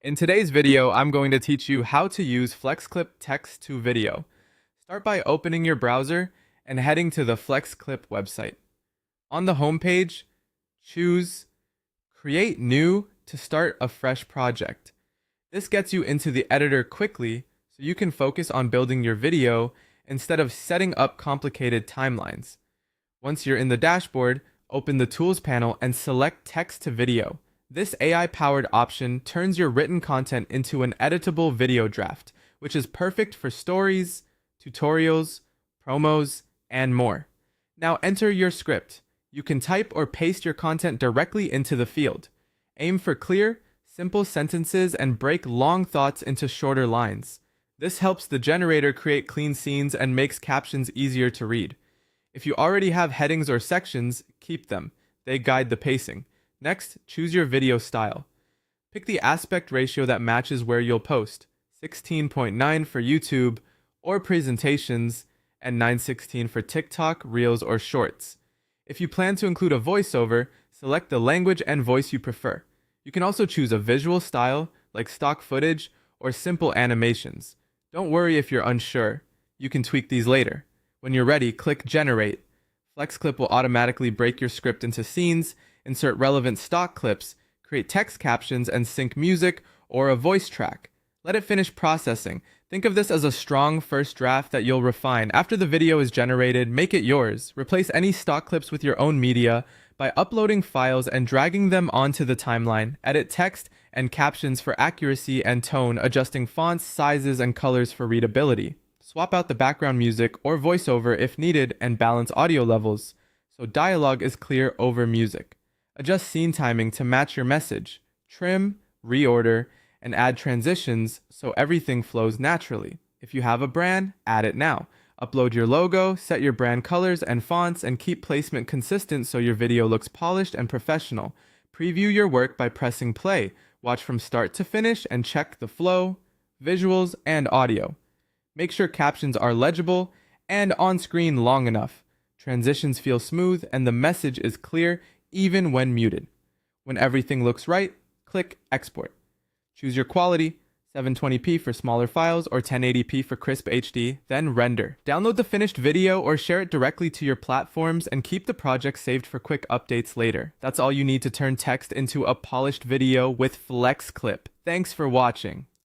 In today's video, I'm going to teach you how to use FlexClip text to video. Start by opening your browser and heading to the FlexClip website. On the home page, choose Create New to start a fresh project. This gets you into the editor quickly so you can focus on building your video instead of setting up complicated timelines. Once you're in the dashboard, open the Tools panel and select Text to Video. This AI-powered option turns your written content into an editable video draft, which is perfect for stories, tutorials, promos, and more. Now enter your script. You can type or paste your content directly into the field. Aim for clear, simple sentences and break long thoughts into shorter lines. This helps the generator create clean scenes and makes captions easier to read. If you already have headings or sections, keep them. They guide the pacing. Next, choose your video style. Pick the aspect ratio that matches where you'll post, 16:9 for YouTube or presentations, and 9:16 for TikTok, Reels, or Shorts. If you plan to include a voiceover, select the language and voice you prefer. You can also choose a visual style, like stock footage or simple animations. Don't worry if you're unsure. You can tweak these later. When you're ready, click Generate. FlexClip will automatically break your script into scenes, insert relevant stock clips, create text captions, and sync music or a voice track. Let it finish processing. Think of this as a strong first draft that you'll refine. After the video is generated, make it yours. Replace any stock clips with your own media by uploading files and dragging them onto the timeline. Edit text and captions for accuracy and tone, adjusting fonts, sizes, and colors for readability. Swap out the background music or voiceover if needed and balance audio levels so dialogue is clear over music. Adjust scene timing to match your message. Trim, reorder, and add transitions so everything flows naturally. If you have a brand, add it now. Upload your logo, set your brand colors and fonts, and keep placement consistent so your video looks polished and professional. Preview your work by pressing play. Watch from start to finish and check the flow, visuals, and audio. Make sure captions are legible and on screen long enough. Transitions feel smooth and the message is clear even when muted. When everything looks right, click Export. Choose your quality, 720p for smaller files or 1080p for crisp HD, then render. Download the finished video or share it directly to your platforms and keep the project saved for quick updates later. That's all you need to turn text into a polished video with FlexClip. Thanks for watching.